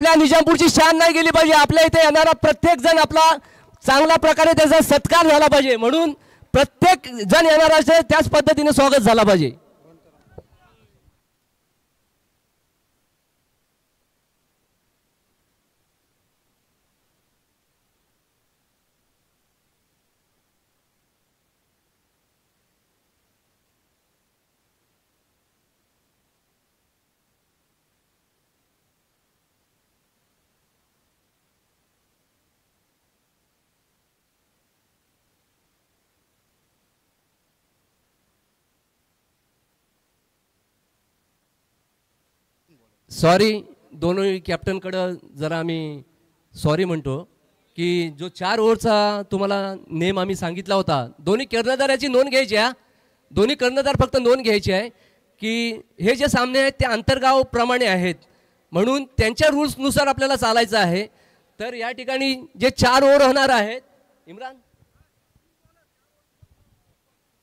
आपल्या निजामपूरची शान नाही गेली पाहिजे, आपल्या इथे येणारा प्रत्येक जण आपला चांगल्या प्रकारे त्याचा सत्कार झाला पाहिजे, म्हणून प्रत्येक जण येणारा असेल त्याच पद्धतीने स्वागत झाला पाहिजे. सॉरी, दोन्ही कॅप्टनकडे जरा आम्ही सॉरी म्हणतो की जो 4 ओव्हरचा तुम्हाला नेम आम्ही सांगितला होता, दोन्ही कर्णधाराची नोंद घ्यायची आहे. दोन्ही कर्णधार फक्त नोंद घ्यायची आहे की हे जे सामने आहेत ते आंतरगाव प्रमाणे आहेत, म्हणून त्यांच्या रूल्सनुसार आपल्याला चालायचं आहे. तर या ठिकाणी जे 4 ओव्हर होणार आहेत, इम्रान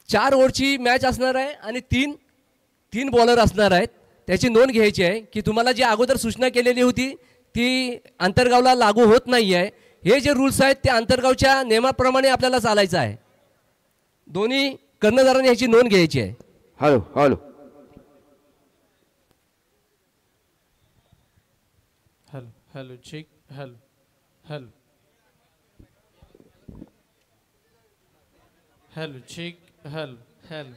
4 ओव्हरची मॅच असणार आहे आणि तीन बॉलर असणार आहेत. त्याची नोंद घ्यायची आहे की तुम्हाला जी अगोदर सूचना केलेली होती ती आंतरगावला लागू होत नाही आहे. हे जे रूल्स आहेत ते आंतरगावच्या नियमाप्रमाणे आपल्याला चालायचं आहे. दोन्ही कर्णधारांनी याची नोंद घ्यायची आहे. Hello hello hello hello check hello hello hello check hello hello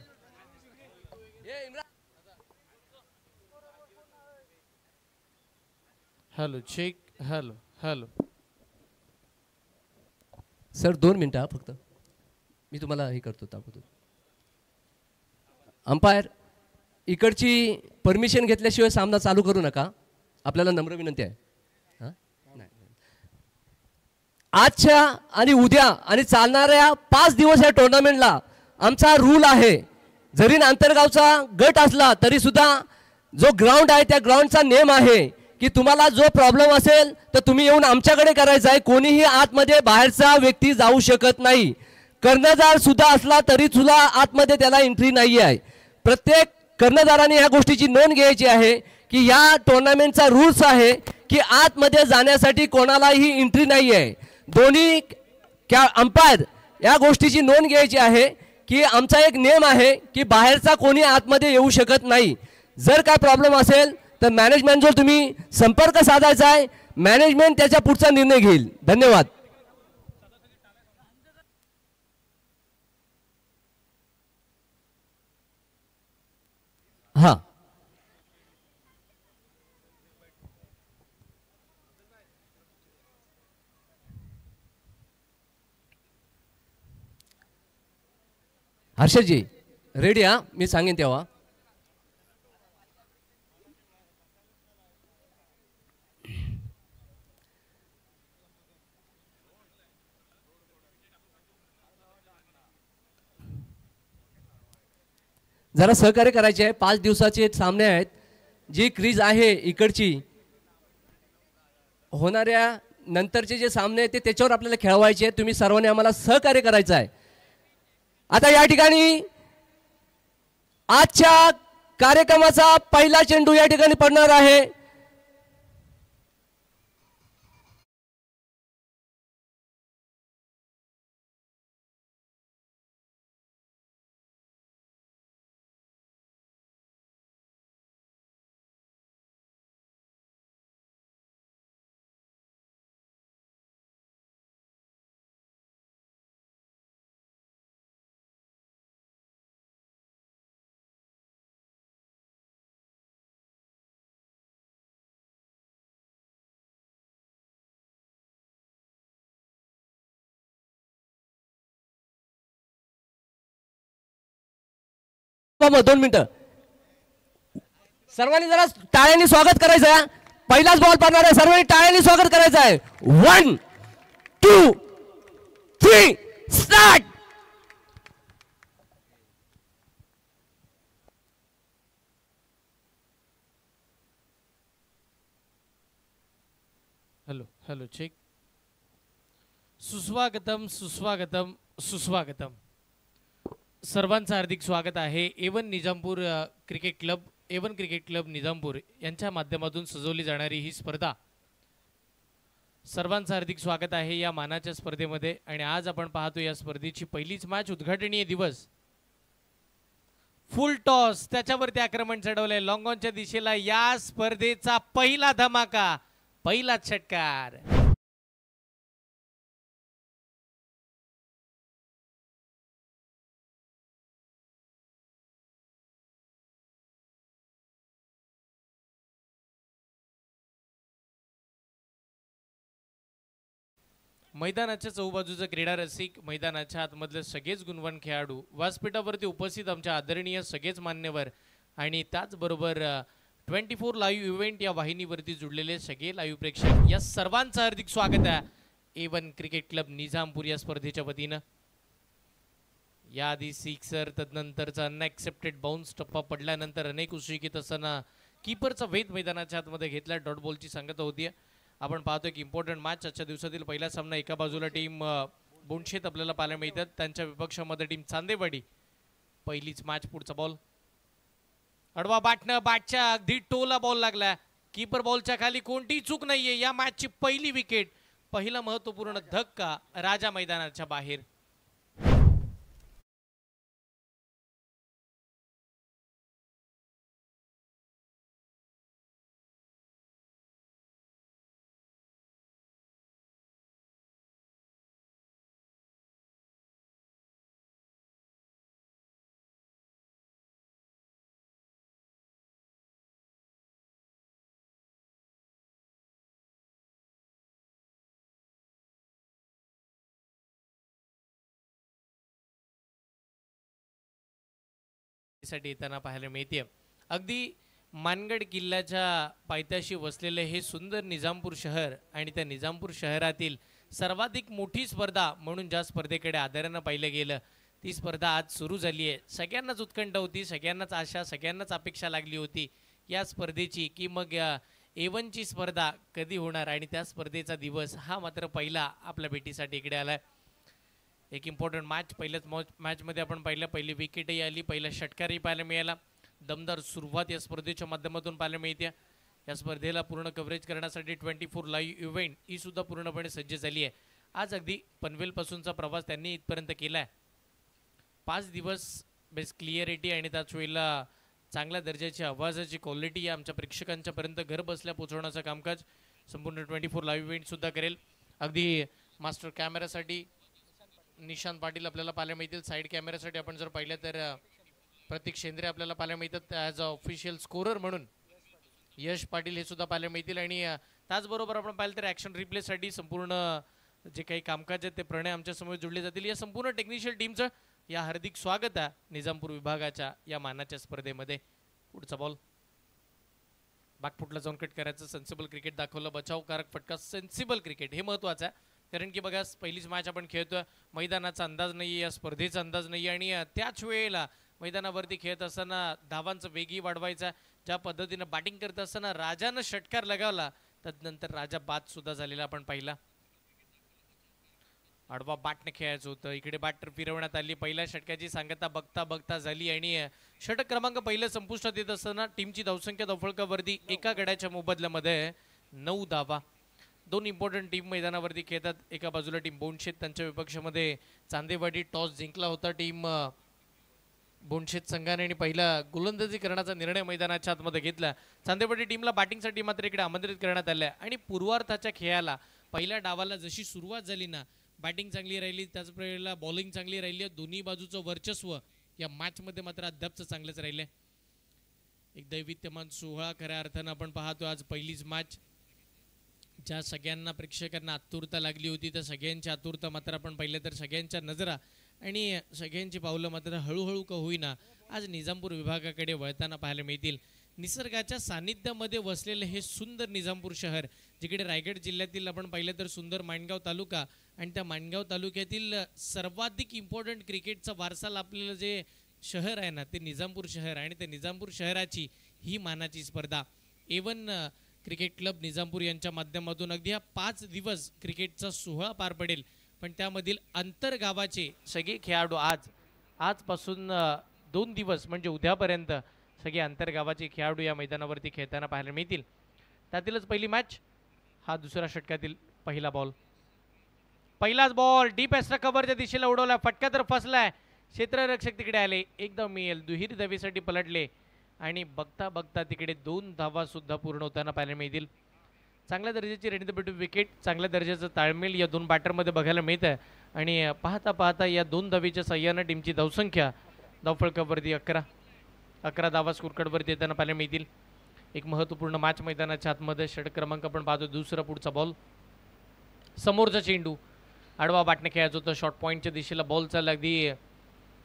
hello check hello hello. Sir 2 मिनटं फक्त मी तुम्हाला हे करतो ताबडतोब. अंपायर इकडची परमिशन घेतल्याशिवाय सामना चालू करू नका, आपल्याला नम्र विनंती आहे. आजच्या आणि उद्या आणि चालणाऱ्या 5 दिवस या टुर्नामेंटला आमचा रूल आहे, जरी आंतरगावचा गट असला तरी सुद्धा जो ग्राउंड आहे त्या ग्राउंडचा नेम आहे की तुम्हाला जो प्रॉब्लेम असेल तर तुम्ही येऊन आमच्याकडे करायचा आहे. कोणीही आतमध्ये बाहेरचा व्यक्ती जाऊ शकत नाही. कर्णधार सुद्धा असला तरी सुद्धा आतमध्ये त्याला एंट्री नाही आहे. प्रत्येक कर्णधाराने ह्या गोष्टीची नोंद घ्यायची आहे की या टुर्नामेंटचा रूल्स आहे की आतमध्ये जाण्यासाठी कोणालाही एंट्री नाही आहे. दोन्ही अंपायर या गोष्टीची नोंद घ्यायची आहे की आमचा एक नियम आहे की बाहेरचा कोणी आतमध्ये येऊ शकत नाही. जर काय प्रॉब्लेम असेल तर मॅनेजमेंटजवळ तुम्ही संपर्क साधायचा आहे, मॅनेजमेंट त्याचा पुढचा निर्णय घेईल. धन्यवाद. हां हर्षदजी रेडी? मी सांगेन तेव्हा. जरा सहकार्य करायचे आहे. 5 दिवसाचे सामने आहेत. जी क्रीज आहे इकडची होणाऱ्या नंतरचे जे सामने आहेत ते त्याच्यावर आपल्याला खेळवायचे आहेत. तुम्ही सर्वांनी आम्हाला सहकार्य करायचं आहे. आता या ठिकाणी आजच्या कार्यक्रमाचा पहिला चेंडू या ठिकाणी पडणार आहे. मग 2 मिनिटं सर्वांनी जरा टाळ्यांनी स्वागत करायचं आहे. पहिलाच बॉल पडणार आहे, सर्वांनी टाळ्यांनी स्वागत करायचं आहे. 1 2 3 स्टार्ट. Hello hello check. सुस्वागतम सुस्वागतम सुस्वागतम. सर्वांचं हार्दिक स्वागत आहे. A1 Nizampur cricket club, A1 cricket club Nizampur यांच्या माध्यमातून सजवली जाणारी ही स्पर्धा सर्वांचं हार्दिक स्वागत आहे या मानाच्या स्पर्धेमध्ये आणि आज आपण पाहतो या स्पर्धेची पहिलीच मॅच उद्घाटनीय दिवस फुल टॉस त्याच्यावरती आक्रमण चढवलंय लॉंग ऑनच्या दिशेला या स्पर्धेचा पहिला धमाका पहिला षटकार मैदानाच्या चौबाजूचा क्रीडा रसिक मैदानाच्या आतमधले सगळेच गुणवान खेळाडू व्यासपीठावरती उपस्थित आमच्या आदरणीय सगळेच मान्यवर आणि त्याचबरोबर 24 लाईव्ह इव्हेंट या वाहिनीवरती जुळलेले सगळे लाईव्ह प्रेक्षक या सर्वांचं हार्दिक स्वागत आहे A1 क्रिकेट क्लब निजामपूर या स्पर्धेच्या वतीनं याआधी सिक्सर तदनंतरचा अनएक्सेप्टेड बाउन्स टप्पा पडल्यानंतर अनेक उशिकीत असताना कीपरचा वेध मैदानाच्या आतमध्ये घेतला डॉट बॉलची सांगता होती आपण पाहतोय की इम्पॉर्टंट मॅच आजच्या दिवसातील पहिला सामना एका बाजूला टीम बोंडशेत आपल्याला पाहायला मिळतात त्यांच्या विपक्षामध्ये टीम चांदेवाडी पहिलीच मॅच पुढचा बॉल अडवा बाटणं बॅटच्या अगदी टोला बॉल लागला कीपर बॉलच्या खाली कोणतीही चूक नाहीये या मॅचची पहिली विकेट पहिला महत्वपूर्ण धक्का राजा मैदानाच्या बाहेर साठी येताना पाहायला मिळते अगदी मानगड किल्ल्याच्या पायथ्याशी वसलेले हे सुंदर निजामपूर शहर आणि त्या निजामपूर शहरातील सर्वाधिक मोठी स्पर्धा म्हणून ज्या स्पर्धेकडे आदरानं पाहिलं गेलं ती स्पर्धा आज सुरू झाली आहे सगळ्यांनाच उत्कंठ होती सगळ्यांनाच आशा सगळ्यांनाच अपेक्षा लागली होती या स्पर्धेची की मग A1 ची स्पर्धा कधी होणार आणि त्या स्पर्धेचा दिवस हा मात्र पहिला आपल्या भेटीसाठी इकडे आलाय एक इम्पॉर्टंट मॅच पहिल्याच मॅचमध्ये आपण पहिली विकेटही आली पहिला षटकारही पाहायला मिळाला दमदार सुरुवात या स्पर्धेच्या माध्यमातून पाहायला मिळते या स्पर्धेला पूर्ण कव्हरेज करण्यासाठी 24 लाईव्ह इव्हेंट ही सुद्धा पूर्णपणे सज्ज झाली आहे आज अगदी पनवेलपासूनचा प्रवास त्यांनी इथपर्यंत केला आहे 5 दिवस बेस्ट क्लिअरिटी आणि त्याच वेळेला चांगल्या दर्जाची आवाजाची क्वालिटी या आमच्या प्रेक्षकांच्या पर्यंत घर बसल्या पोहोचवण्याचं कामकाज संपूर्ण 24 लाईव्ह इव्हेंट सुद्धा करेल अगदी मास्टर कॅमेरासाठी निशांत पाटील आपल्याला पाहायला मिळतील साईड कॅमेऱ्यासाठी आपण जर पाहिलं तर प्रतीक शेंद्रे आपल्याला पाहायला मिळतात ॲज अ ऑफिशियल स्कोरर म्हणून यश पाटील हे सुद्धा पाहायला मिळतील आणि त्याचबरोबर आपण पाहिलं तर ॲक्शन रिप्लेसाठी संपूर्ण जे काही कामकाज आहेत ते प्रणय आमच्यासमोर जोडले जातील या संपूर्ण टेक्निशियल टीमचं या हार्दिक स्वागत आहे निजामपूर विभागाच्या या मानाच्या स्पर्धेमध्ये पुढचा बॉल बागफुटला जाऊन कट करायचं सेन्सिबल क्रिकेट दाखवलं बचावकारक फटका सेन्सिबल क्रिकेट हे महत्त्वाचं आहे कारण की बघा पहिलीच मॅच आपण खेळतोय मैदानाचा अंदाज नाही या स्पर्धेचा अंदाज नाही आणि त्याच वेळेला मैदानावरती खेळत असताना धावांचं वेगही वाढवायचा ज्या पद्धतीनं बॅटिंग करत असताना राजानं षटकार लगावला तदनंतर राजा बाद सुद्धा झालेला आपण पाहिला आडवा बॅटने खेळायचं होतं इकडे बॅट फिरवण्यात आली पहिल्या षटकाची सांगता बघता बघता झाली आणि षटक क्रमांक पहिलं संपुष्टात येत असताना टीमची धावसंख्या धावफलकावरती एका गड्याच्या मोबदल्यामध्ये 9 धावा दोन इम्पॉर्टंट टीम मैदानावरती खेळतात एका बाजूला टीम बोंडशेत त्यांच्या विपक्षामध्ये चांदेवाडी टॉस जिंकला होता टीम बोंडशेत संघाने आणि पहिला गोलंदाजी करण्याचा निर्णय मैदानाच्या आतमध्ये घेतला चांदेवाडी टीमला बॅटिंगसाठी मात्र इकडे आमंत्रित करण्यात आलं आणि पूर्वार्धाच्या खेळाला पहिल्या डावाला जशी सुरुवात झाली ना बॅटिंग चांगली राहिली त्याच वेळेला बॉलिंग चांगली राहिली दोन्ही बाजूचं वर्चस्व या मॅचमध्ये मात्र अद्यापचं चांगलंच राहिलंय एक दैवित्यमान सोहळा खऱ्या अर्थानं आपण पाहतो आज पहिलीच मॅच ज्या सगळ्यांना प्रेक्षकांना आतुरता लागली होती त्या सगळ्यांची आतुरता मात्र आपण पाहिलं तर सगळ्यांच्या नजरा आणि सगळ्यांची पावलं मात्र हळूहळू का होईना आज निजामपूर विभागाकडे वळताना पाहायला मिळतील निसर्गाच्या सानिध्यामध्ये वसलेले हे सुंदर निजामपूर शहर जिकडे रायगड जिल्ह्यातील आपण पाहिलं तर सुंदर माणगाव तालुका आणि त्या माणगाव तालुक्यातील सर्वाधिक इम्पॉर्टंट क्रिकेटचा वारसा लाभलेलं जे शहर आहे ना ते निजामपूर शहर आणि त्या निजामपूर शहराची ही मानाची स्पर्धा A1 क्रिकेट क्लब निजामपूर यांच्या माध्यमातून अगदी हा 5 दिवस क्रिकेटचा सोहळा पार पडेल पण त्यामधील आंतरगावाचे सगळे खेळाडू आजपासून 2 दिवस म्हणजे उद्यापर्यंत सगळे आंतरगावाचे खेळाडू या मैदानावरती खेळताना पाहायला मिळतील त्यातीलच पहिली मॅच हा दुसऱ्या षटकातील पहिला बॉल, पहिलाच बॉल डीप एक्स्ट्रा कव्हरच्या दिशेला उडवला, फटका तर फसलाय. क्षेत्ररक्षक तिकडे आले, एकदम मिळेल दुहेरी धावेसाठी पलटले आणि बघता बघता तिकडे 2 धावा सुद्धा पूर्ण होताना पाहायला मिळतील. चांगल्या दर्जाची रेडीबेटू विकेट, चांगल्या दर्जाचं ताळमेळ या दोन बॅटरमध्ये बघायला मिळतं आणि पाहता पाहता या 2 धावेच्या सहाय्यानं टीमची धावसंख्या धावफलकावरती 11 धावा स्कोरकार्डवरती येताना पाहायला मिळतील. एक महत्त्वपूर्ण मॅच मैदानाच्या आतमध्ये षटक क्रमांक आपण पाहतो. दुसरा पुढचा बॉल, समोरचा चेंडू आडवा बॅटने खेळायचं होतं, शॉर्ट पॉईंटच्या दिशेला बॉल चालला, अगदी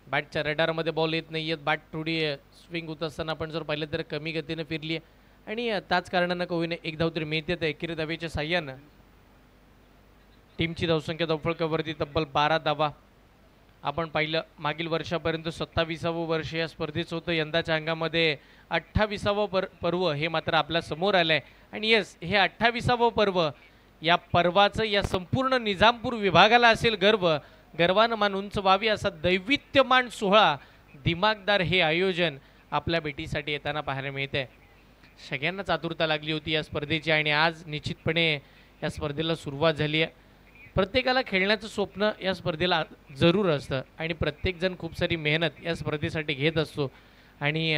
बॅटच्या रेडारमध्ये बॉल येत नाही आहेत. बॅट थोडी स्विंग होत असताना आपण जर पाहिलं तर कमी गतीने फिरली आहे आणि त्याच कारणानं कवीने एक धाव तरी मिळते. तर एकेरी धावेच्या साह्यानं टीमची धावसंख्या धावफलकावरती तब्बल 12 धावा. आपण पाहिलं मागील वर्षापर्यंत 27वं वर्ष या स्पर्धेचं होतं, यंदाच्या अंगामध्ये 28वं पर्व हे मात्र आपल्या समोर आलं आहे. आणि येस, हे 28वं पर्व, या पर्वाचं या संपूर्ण निजामपूर विभागाला असेल गर्वानं मान उंच व्हावी असा दैवित्यमान सोहळा, दिमागदार हे आयोजन आपल्या भेटीसाठी येताना पाहायला मिळते. सगळ्यांनाच आतुरता लागली होती या स्पर्धेची आणि आज निश्चितपणे या स्पर्धेला सुरुवात झाली आहे. प्रत्येकाला खेळण्याचं स्वप्न या स्पर्धेला जरूर असतं आणि प्रत्येकजण खूप सारी मेहनत या स्पर्धेसाठी घेत असतो आणि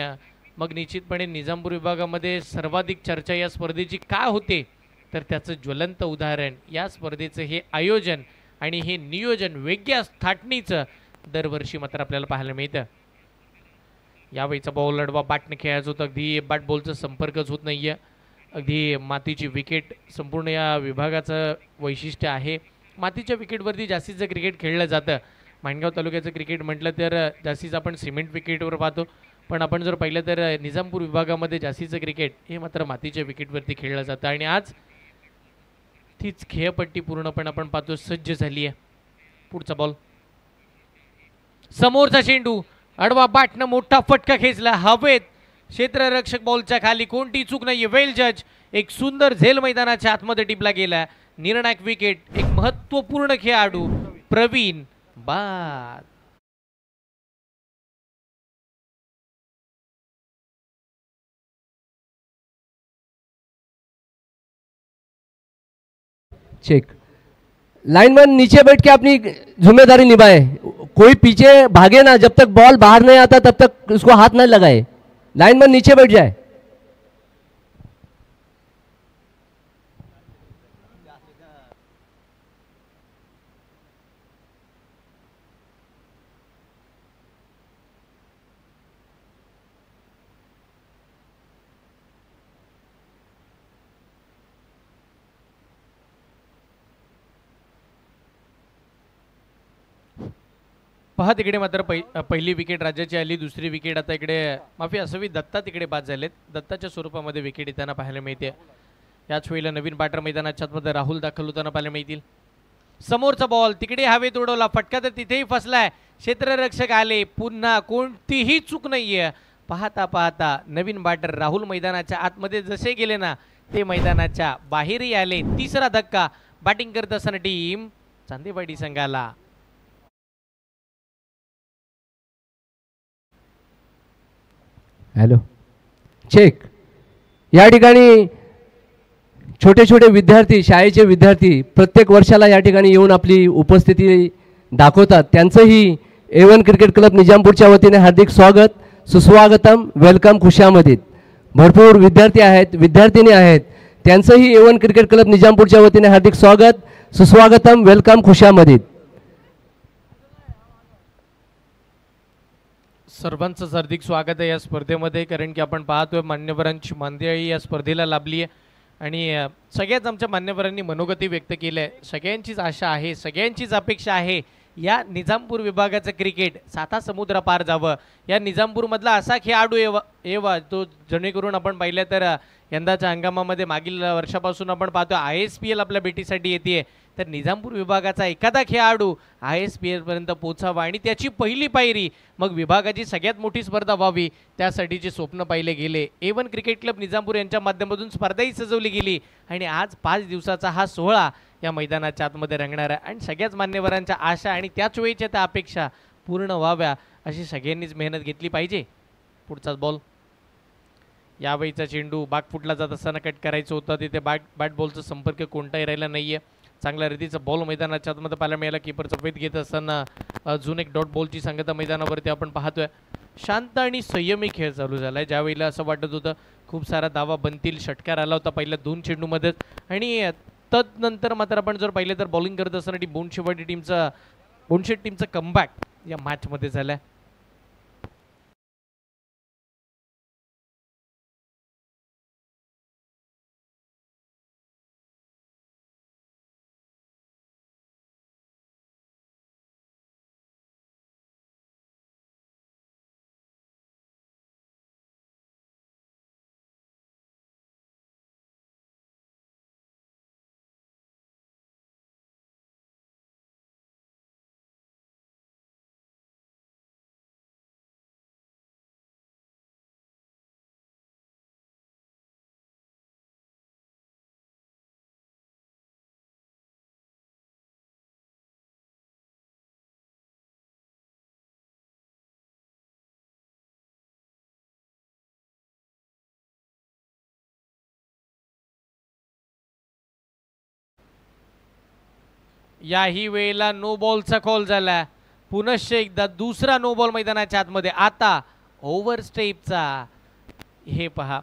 मग निश्चितपणे निजामपूर विभागामध्ये सर्वाधिक चर्चा या स्पर्धेची का होते तर त्याचं ज्वलंत उदाहरण या स्पर्धेचं हे आयोजन आणि हे नियोजन वेगळ्या थाटणीचं दरवर्षी मात्र आपल्याला पाहायला मिळतं. यावेळीचा बॉल लढवा बॅटने खेळायचं होतं, अगदी बॅट बॉलचा संपर्कच होत नाही आहे. अगदी मातीची विकेट संपूर्ण या विभागाचं वैशिष्ट्य आहे. मातीच्या विकेटवरती जास्तीचं क्रिकेट खेळलं जातं. माणगाव तालुक्याचं क्रिकेट म्हटलं तर जास्तीचं आपण सिमेंट विकेटवर पाहतो, पण आपण जर पाहिलं तर निजामपूर विभागामध्ये जास्तीचं क्रिकेट हे मात्र मातीच्या विकेटवरती खेळलं जातं आणि आज तीच खेळपट्टी पूर्णपणे आपण पाहतो सज्ज झाली आहे. पुढचा बॉल, समोरचा चेंडू आडवा बॅटनं मोठा फटका खेचला हवेत, क्षेत्ररक्षक बॉलच्या खाली, कोणती चूक नाही. वेल जज, एक सुंदर झेल मैदानाच्या आतमध्ये टिपला गेला. निर्णायक विकेट, एक महत्त्वपूर्ण खेळाडू प्रवीण बाद. चेक, लाइनमैन नीचे बैठ के अपनी जिम्मेदारी निभाए, कोई पीछे भागे ना, जब तक बॉल बाहर नहीं आता तब तक उसको हाथ नहीं लगाए. लाइनमैन नीचे बैठ जाए. पहा तिकडे मात्र पहिली विकेट राज्याची आली, दुसरी विकेट आता इकडे माफी असावी दत्ता तिकडे बाद झालेत. दत्ताच्या स्वरूपामध्ये विकेट येताना पाहायला मिळते. याच वेळेला नवीन बॅटर मैदानाच्या आतमध्ये राहुल दाखल होताना पाहायला मिळतील. समोरचा बॉल तिकडे हवेत उडवला, फटका तर तिथेही फसलाय. क्षेत्ररक्षक आले, पुन्हा कोणतीही चूक नाहीये. पाहता पाहता नवीन बॅटर राहुल मैदानाच्या आतमध्ये जसे गेले ना ते मैदानाच्या बाहेरही आले. तिसरा धक्का बॅटिंग करत असताना टीम चांदेवाडी संघाला. Hello, check. या ठिकाणी छोटे छोटे विद्यार्थी, शाळेचे विद्यार्थी प्रत्येक वर्षाला या ठिकाणी येऊन आपली उपस्थिती दाखवतात. त्यांचंही A1 क्रिकेट क्लब निजामपूरच्या वतीने हार्दिक स्वागत, सुस्वागतम, वेलकम, खुशामदीद. भरपूर विद्यार्थी आहेत, विद्यार्थिनी आहेत, त्यांचंही A1 क्रिकेट क्लब निजामपूरच्या वतीने हार्दिक स्वागत, सुस्वागतम, वेलकम, खुशामदीद. सर्वांचं हार्दिक स्वागत आहे या स्पर्धेमध्ये, कारण की आपण पाहतोय मान्यवरांची मंडळी या स्पर्धेला लाभली आहे आणि सगळ्याच आमच्या मान्यवरांनी मनोगती व्यक्त केलं आहे. सगळ्यांचीच आशा आहे, सगळ्यांचीच अपेक्षा आहे या निजामपूर विभागाचं क्रिकेट साता समुद्र पार जावं. या निजामपूरमधला असा खेळाडू येवा तो जेणेकरून आपण पाहिलं तर यंदाच्या हंगामामध्ये मागील वर्षापासून आपण पाहतो ISPL आपल्या भेटीसाठी येते. तर निजामपूर विभागाचा एखादा खेळाडू ISPL पर्यंत पोहोचावा आणि त्याची पहिली पायरी मग विभागाची सगळ्यात मोठी स्पर्धा व्हावी त्यासाठीचे स्वप्न पाहिले गेले. A1 क्रिकेट क्लब निजामपूर यांच्या माध्यमातून स्पर्धाही सजवली गेली आणि आज 5 दिवसाचा हा सोहळा या मैदानाच्या आतमध्ये रंगणार आहे आणि सगळ्याच मान्यवरांच्या आशा आणि त्याच वेळीच्या त्या अपेक्षा पूर्ण व्हाव्या अशी सगळ्यांनीच मेहनत घेतली पाहिजे. पुढचाच बॉल, यावेळीचा चेंडू बाग फुटला जात असताना कट करायचं होतं, तिथे बॅट बॉलचा संपर्क कोणताही राहिला नाहीये. चांगल्या रीतीचा बॉल मैदानाच्या आतमध्ये पाहायला मिळाला. कीपरचा वेध घेत असताना अजून एक डॉट बॉलची सांगता मैदानावरती आपण पाहतोय. शांत आणि संयमी खेळ चालू झालाय. ज्यावेळेला असं वाटत होतं खूप सारा धावा बनतील, षटकार आला होता पहिल्या 2 चेंडूमध्येच आणि तदनंतर मात्र आपण जर पाहिलं तर बॉलिंग करत असताना बोनशेट टीमचा कमबॅक या मॅचमध्ये झालाय. याही वेळेला नो बॉलचा कॉल झाला. पुनश्च एकदा दुसरा नो बॉल मैदानाच्या आतमध्ये. आता ओव्हर स्टेपचा. हे पहा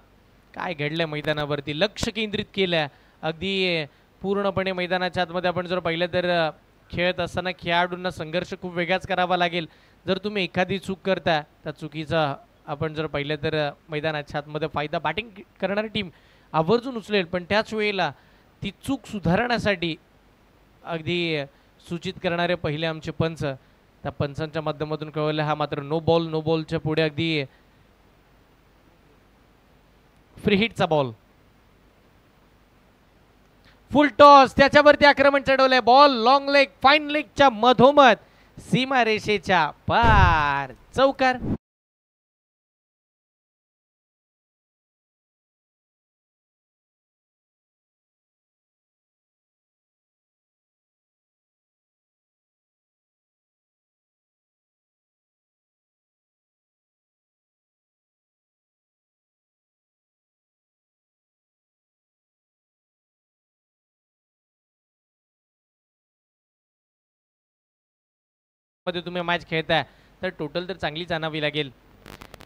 काय घडलं मैदानावरती. लक्ष केंद्रित केलं अगदी पूर्णपणे मैदानाच्या आतमध्ये. आपण जर पाहिलं तर खेळत असताना खेळाडूंना संघर्ष खूप वेगळाच करावा लागेल. जर तुम्ही एखादी चूक करता त्या चुकीचा आपण जर पाहिलं तर मैदानाच्या आतमध्ये फायदा बॅटिंग करणारी टीम आवर्जून उचलेल. पण त्याच वेळेला ती चूक सुधारण्यासाठी अगदी सूचित करणारे पहिले आमचे पंच, त्या पंचांच्या माध्यमातून कळवलं. हा मात्र नो बॉलच्या पुढे अगदी फ्री हिटचा बॉल. फुल टॉस त्याच्यावरती आक्रमण चढवलंय. बॉल लॉंग लेग फाईन लेगच्या मधोमध सीमा रेषेच्या पार. चौकार. मध्ये तुम्ही मॅच खेळताय तर टोटल तर चांगलीच आणावी लागेल.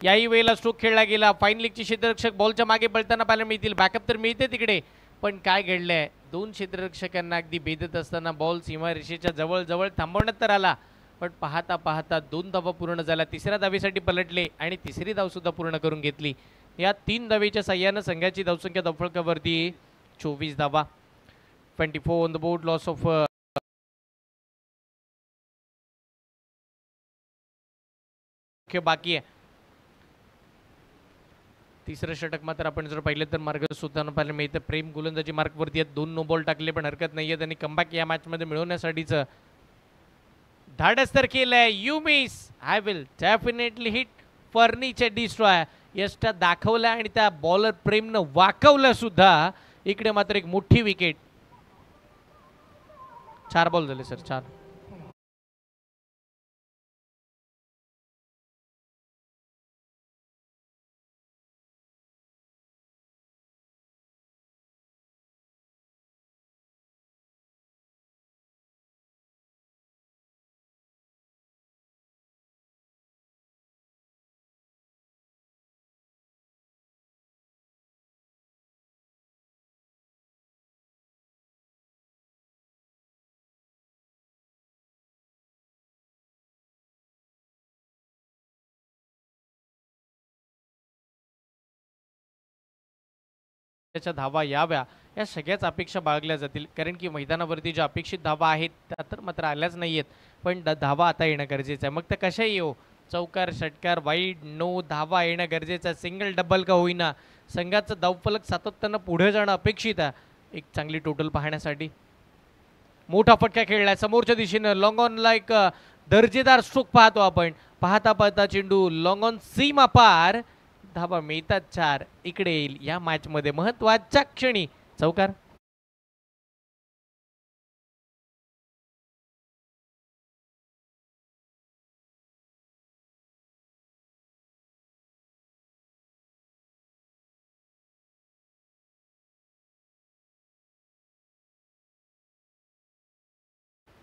याही वेळेला स्ट्रोक खेळला गेला. फाईन लेगचे क्षेत्ररक्षक बॉलच्या मागे पळताना पाहायला मिळतील. बॅकअप तर मिळते तिकडे, पण काय घडलंय 2 क्षेत्ररक्षकांना अगदी भेदत असताना बॉल सीमा रेषेच्या जवळ थांबवण्यात तर आला. पण पाहता पाहता 2 धावा पूर्ण झाल्या. तिसऱ्या धावेसाठी पलटले आणि तिसरी धाव सुद्धा पूर्ण करून घेतली. या 3 धावेच्या साह्यानं संघाची धावसंख्या धावफलकावरती 24 धावा. 24 on the board. Loss of बाकी आहे. तिसरं षटक मात्र आपण जर पाहिलं तर मार्ग सुद्धा पाहायला मिळतं. प्रेम गोलंदाजी मार्कवरती आहेत. 2 नो बॉल टाकले पण हरकत नाहीये. त्यांनी कमबॅक या मॅचमध्ये मिळवण्यासाठीच धाडस तर केलंय. You miss I will definitely hit furniture destroy. यष्टा दाखवल्या आणि त्या बॉलर प्रेमनं वाकवलं सुद्धा. इकडे मात्र एक मोठी विकेट. 4 बॉल झाले सर, 4. त्याच्या धावा याव्या या सगळ्याच अपेक्षा बाळगल्या जातील. कारण की मैदानावरती ज्या अपेक्षित धावा आहेत त्या तर मात्र आल्याच नाहीयेत. पण धावा आता येणं गरजेचं आहे. मग त्या कशा येऊ. चौकार षटकार वाईड नो धावा येणं गरजेचं आहे. सिंगल डबल का होईना संघाचं धावफलक सातत्यानं पुढे जाणं अपेक्षित आहे. एक चांगली टोटल पाहण्यासाठी मोठा फटका खेळलाय समोरच्या दिशेनं. लॉंग ऑनला एक दर्जेदार स्ट्रोक पाहतो आपण. पाहता पाहता चेंडू लॉंग ऑन सीमा पार. धावा मिळतात 4. इकडे येईल या मॅच मध्ये महत्वाच्या क्षणी चौकार.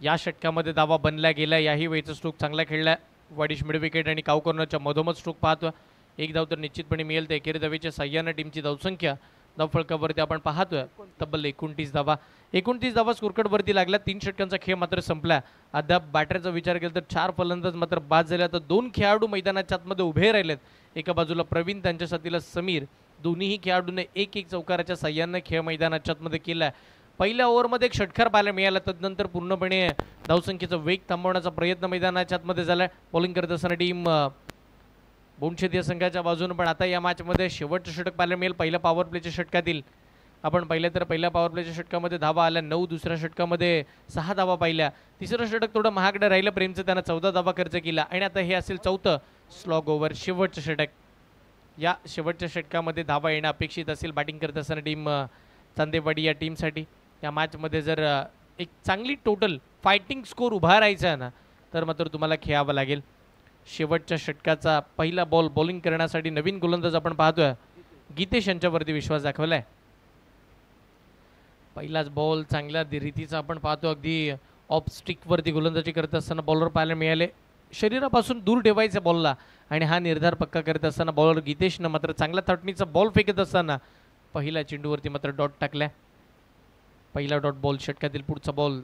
या षटकामध्ये धावा बनल्या गेल्या. याही वेळेचा स्ट्रोक चांगला खेळला वाडिश मिड विकेट आणि काव कॉर्नरच्या मधोमध स्ट्रोक पाहतो. एक धाव तर निश्चितपणे मिळेल. तर एकेरी धावेच्या साह्यानं टीमची धावसंख्या धावफलकावरती आपण पाहतोय तब्बल 29 धावा. 29 धावा स्कोरकार्डवरती लागल्या. 3 षटकांचा खेळ मात्र संपला. अद्याप बॅटरचा विचार केला तर 4 फलंदाज मात्र बाद झाले. आता 2 खेळाडू मैदानाच्या आतमध्ये उभे राहिलेत. एका बाजूला प्रवीण, त्यांच्या साथीला समीर. दोन्हीही खेळाडूने एक चौकाराच्या साह्यानं खेळ मैदानाच्या आतमध्ये केला. पहिल्या ओव्हरमध्ये एक षटकार पाहायला मिळाला. तदनंतर पूर्णपणे धावसंख्येचा वेग थांबवण्याचा प्रयत्न मैदानाच्या आतमध्ये झाला. बॉलिंग करत असताना टीम बोनशेत या संघाच्या बाजूने. पण आता या मॅचमध्ये शेवटचं षटक पाहायला मिळेल. पहिल्या पॉवर प्लेच्या षटकातील आपण पाहिलं तर पहिल्या पॉवर प्लेच्या षटकामध्ये धावा आल्या 9. दुसऱ्या षटकामध्ये 6 धावा पाहिल्या. तिसरं षटक थोडं महागडं राहिलं प्रेमचं, त्यानं 14 धावा खर्च केला. आणि आता हे असेल 4थं स्लॉग ओव्हर, शेवटचं षटक. या शेवटच्या षटकामध्ये धावा येणं अपेक्षित असेल बॅटिंग करत असताना टीम चांदेवाडी या टीमसाठी. या मॅचमध्ये जर एक चांगली टोटल फायटिंग स्कोर उभा राहायचा आहे ना, तर मात्र तुम्हाला खेळावं लागेल. शेवटच्या षटकाचा पहिला बॉल बॉलिंग करण्यासाठी नवीन गोलंदाज आपण पाहतोय गीतेश यांच्यावरती विश्वास दाखवलाय. पहिलाच बॉल चांगल्या रीतीचा आपण पाहतो. अगदी ऑफ स्टिकवरती गोलंदाजी करत असताना बॉलर पाहायला मिळाले. शरीरापासून दूर ठेवायचं बॉलला आणि हा निर्धार पक्का करत असताना बॉलर गीतेशनं मात्र चांगला थाटणीचा बॉल फेकत असताना पहिल्या चेंडूवरती मात्र डॉट टाकलाय. पहिला डॉट बॉल. षटकातील पुढचा बॉल.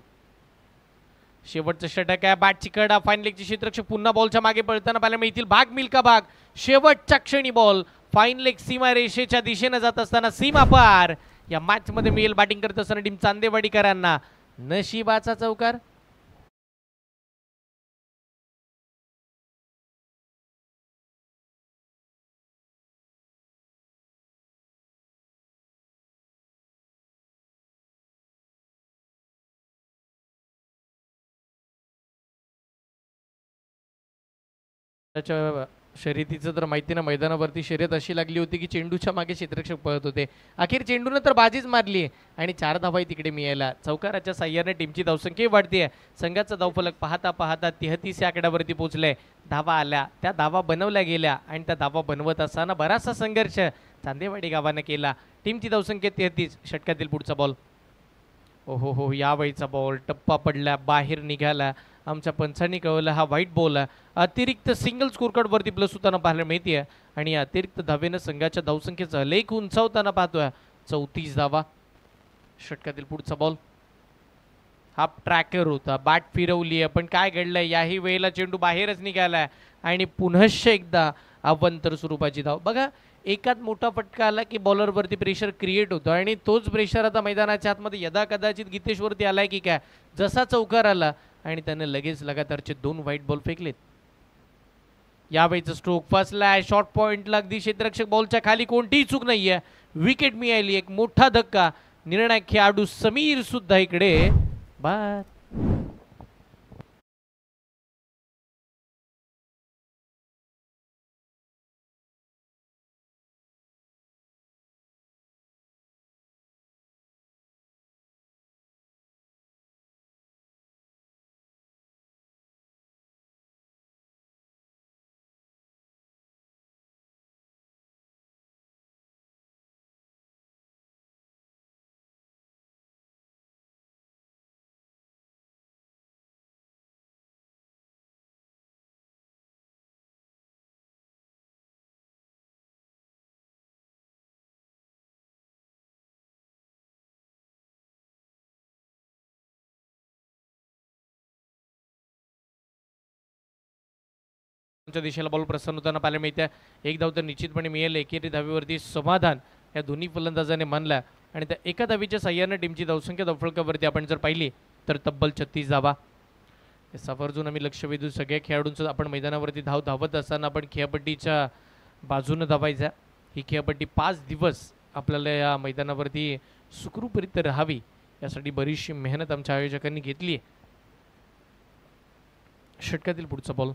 शेवटचं षटक आहे. बॅटची कडा. फाईन लेगची क्षेत्ररक्षक पुन्हा बॉलच्या मागे पळताना पाहायला मिळतील. भाग मिल्का भाग. शेवटच्या क्षणी बॉल फाईन लेग सीमा रेषेच्या दिशेनं जात असताना सीमा पार. या मॅच मध्ये मिळेल बॅटिंग करत असताना टीम चांदेवाडीकरांना नशिबाचा चौकार. त्याच्या शर्यतीचं तर माहिती ना, मैदानावरती शर्यत अशी लागली होती की चेंडूच्या मागे क्षेत्ररक्षक पळत होते. अखेर चेंडूनं तर बाजीच मारली आणि 4 धावाही तिकडे मिळाल्या. चौकाराच्या साह्याने टीमची धावसंख्या वाढते. संघाचा धावफलक पाहता पाहता 33 या आकड्यावरती पोहोचले. धावा आल्या, त्या धावा बनवल्या गेल्या आणि त्या धावा बनवत असताना बराचसा संघर्ष चांदेवाडी गावानं केला. टीमची धावसंख्या 33. षटकातील पुढचा बॉल. ओहो हो, या वेळीचा बॉल टप्पा पडला, बाहेर निघाला. आमच्या पंचांनी कळवलं हा व्हाईट बॉल आहे. अतिरिक्त सिंगल स्कोरकार्डवरती प्लस होताना पाहायला मिळते आणि अतिरिक्त धावेनं संघाच्या धावसंख्येचा लेख उंचावताना पाहतोय. 34 धावा. षटकातील पुढचा बॉल. हा ट्रॅकर होता, बॅट फिरवली आहे, पण काय घडलंय याही वेळेला चेंडू बाहेरच निघालाय आणि पुनश्च एकदा अवंतर स्वरूपाची धाव. बघा, एकात मोठा फटका आला की बॉलरवरती प्रेशर क्रिएट होतो आणि तोच प्रेशर आता मैदानाच्या आतमध्ये यदा कदाचित गीतेशवरती आलाय की काय. जसा चौकार आला आणि त्याने लगेच लगातारचे 2 व्हाईट बॉल फेकलेत. यावेळीचा स्ट्रोक फसलाय शॉर्ट पॉइंटला. अगदी क्षेत्ररक्षक बॉलच्या खाली, कोणतीही चूक नाहीये. विकेट मिळाली. एक मोठा धक्का. निर्णायक खेळाडू समीर सुद्धा इकडे बाद. दिशेला बॉल प्रसन्न होताना पाहायला मिळते. एक धाव तर निश्चितपणे मिळेल. एकेरी धावेवरती समाधान या दोन्ही फलंदाजाने मानला आणि त्या एका धावीच्या साह्याने टीमची धावसंख्या धावफलकावरती आपण जर पाहिली तर तब्बल 36 धावा. सफरजून आम्ही लक्ष वेधू सगळ्या खेळाडूंचं. आपण मैदानावरती धावत असताना आपण खेळपट्टीच्या बाजूनं धावायचा. ही खेळपट्टी 5 दिवस आपल्याला या मैदानावरती सुखरूपरित्या राहावी यासाठी बरीचशी मेहनत आमच्या आयोजकांनी घेतली आहे. षटकातील पुढचा बॉल.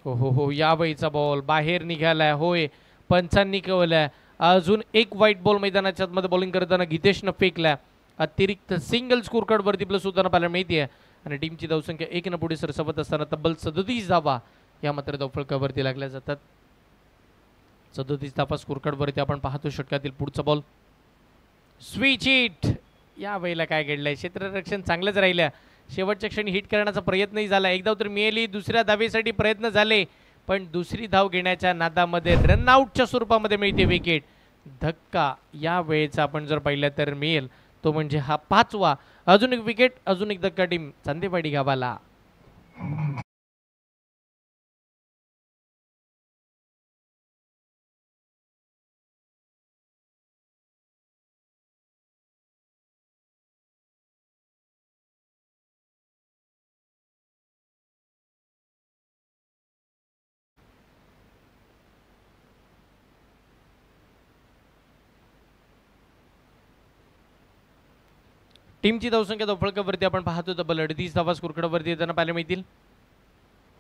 हो हो हो, यावेळीचा बॉल बाहेर निघालाय. होय, पंचांनी कळवलाय. अजून एक व्हाईट बॉल मैदानाच्या आतमध्ये बॉलिंग करताना गीतेशनं फेकला. अतिरिक्त सिंगल स्कोर कार्डवरती प्लस होताना पाहायला मिळते आणि टीमची धावसंख्या 1 न पुढे सरसवत असताना तब्बल 37 धावा या मात्र धावफलकावरती लागल्या जातात. 37 धावा स्कोर कार्डवरती आपण पाहतो. षटकातील पुढचा बॉल. Switch it. या वेळेला काय घडलंय, क्षेत्ररक्षण चांगलंच राहिलं. शेवटच्या क्षणी हिट करण्याचा प्रयत्नही झाला. एकदा तर मिळाली, दुसऱ्या धावेसाठी प्रयत्न झाले, पण दुसरी धाव घेण्याच्या नादामध्ये रनआउटच्या स्वरूपामध्ये मिळते विकेट. धक्का या वेळेचा आपण जर पाहिलं तर मिळेल तो म्हणजे हा 5वा. अजून एक विकेट, अजून एक धक्का टीम चांदेवाडी गावाला. टीमची धावसंख्या धावफलकावरती आपण पाहतो तब्बल 38 धावा स्कोरकडावरती येताना पाहायला मिळतील.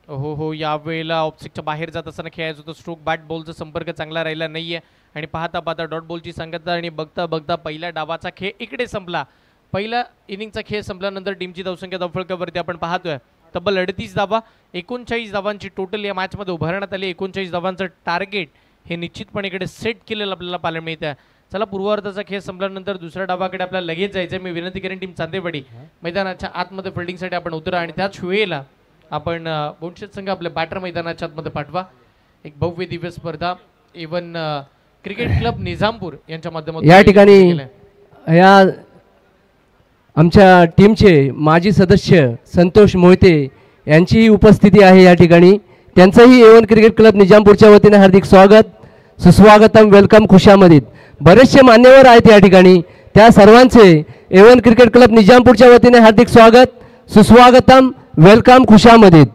हो, यावेळेला ऑफसेटच्या बाहेर जात असताना खेळायचं होतं. स्ट्रोक बॅट बॉलचा संपर्क चांगला राहिला नाहीये आणि पाहता पाहता डॉट बॉलची सांगता आणि बघता बघता पहिल्या डावाचा खेळ इकडे संपला. पहिला इनिंगचा खेळ संपल्यानंतर टीमची धावसंख्या धावफलकावरती आपण पाहतोय तब्बल 38 धावा. 39 धावांची टोटल या मॅचमध्ये उभारण्यात आली. 39 धावांचं टार्गेट हे निश्चितपणे इकडे सेट केलेलं आपल्याला पाहायला मिळतं. चला, पूर्वार्धाचा खेळ संपल्यानंतर दुसऱ्या डावाकडे आपल्याला लगेच जायचं. मी विनंती करेन टीम चांदेवाडी मैदानाच्या आतमध्ये फिल्डिंगसाठी आपण उतरा आणि त्याच वेळेला आपण बोनशेत संघ आपल्या बॅटर मैदानाच्या आतमध्ये पाठवा. एक भव्य दिव्य स्पर्धा इव्हन क्रिकेट क्लब निजामपूर यांच्या माध्यमातून या ठिकाणी या आमच्या टीमचे माजी सदस्य संतोष मोहिते यांचीही उपस्थिती आहे या ठिकाणी. त्यांचंही A1 क्रिकेट क्लब निजामपूरच्या वतीने हार्दिक स्वागत, सुस्वागतम, वेलकम, खुशामदीद. बरेचसे मान्यवर आहेत या ठिकाणी, त्या सर्वांचे A1 क्रिकेट क्लब निजामपूरच्या वतीने हार्दिक स्वागत, सुस्वागतम, वेलकम, खुशामदीद.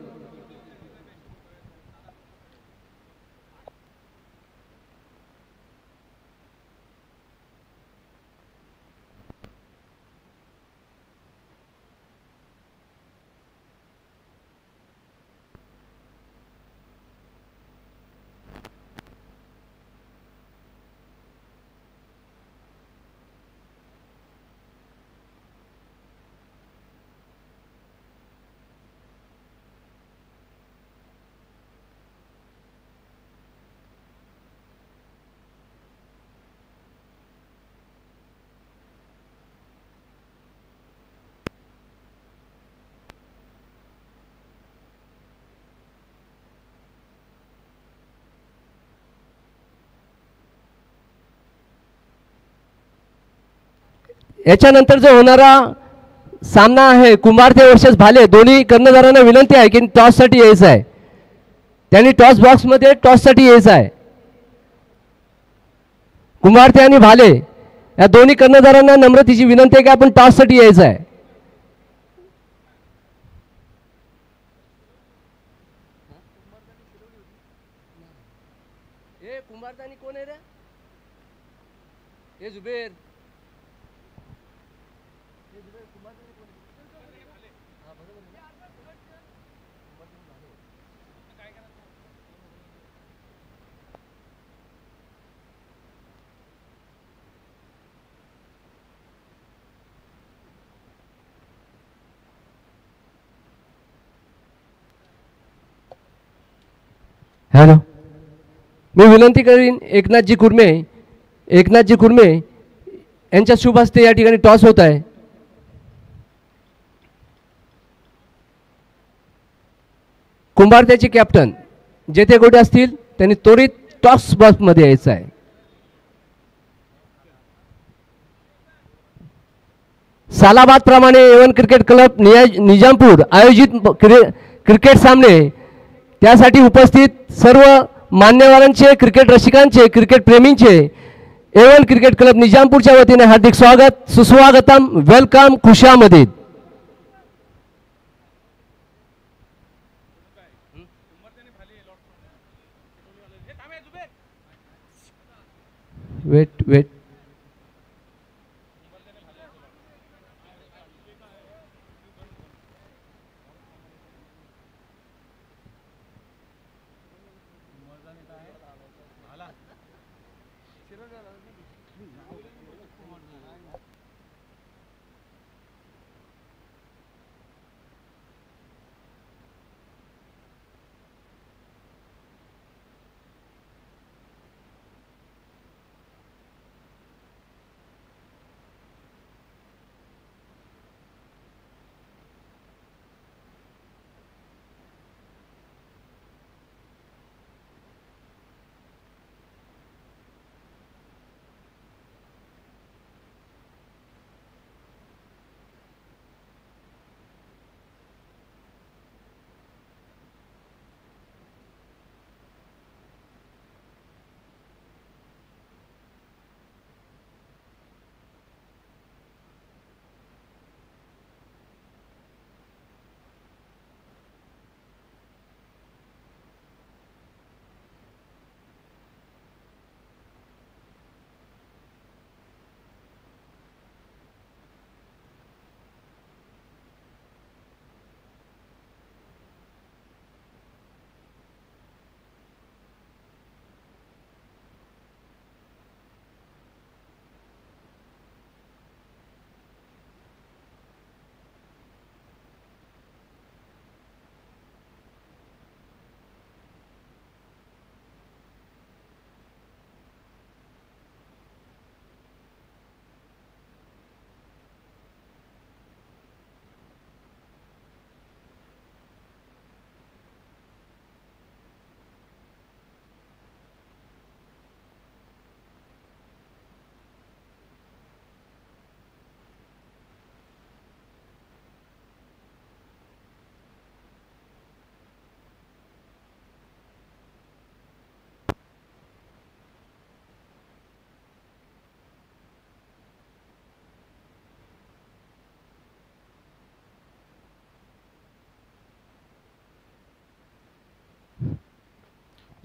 याच्यानंतर जो होणारा सामना आहे कुंभारते वर्सेस भाले, दोन्ही कर्णधारांना विनंती आहे की टॉससाठी यायचं आहे. त्यांनी टॉस बॉक्समध्ये टॉससाठी यायचं आहे. कुंभारते आणि भाले या दोन्ही कर्णधारांना नम्रतेची विनंती आहे की आपण टॉससाठी यायचं आहे. कुंभारदानी कोण आहे रे? हे जुबेर. हॅलो, मी विनंती करीन एकनाथजी कुर्मे यांच्या शुभ हस्ते या ठिकाणी टॉस होत आहे. कुंभारत्याचे कॅप्टन जेथे गोटे असतील त्यांनी त्वरित टॉस बॉक्समध्ये यायचं आहे. सालाबाद प्रमाणे A1 क्रिकेट क्लब निजामपूर आयोजित क्रिकेट सामने त्यासाठी उपस्थित सर्व मान्यवरांचे, क्रिकेट रसिकांचे, क्रिकेट प्रेमींचे A1 क्रिकेट क्लब निजामपूरच्या वतीने हार्दिक स्वागत, सुस्वागतम, वेलकम, खुशामदीद. वेट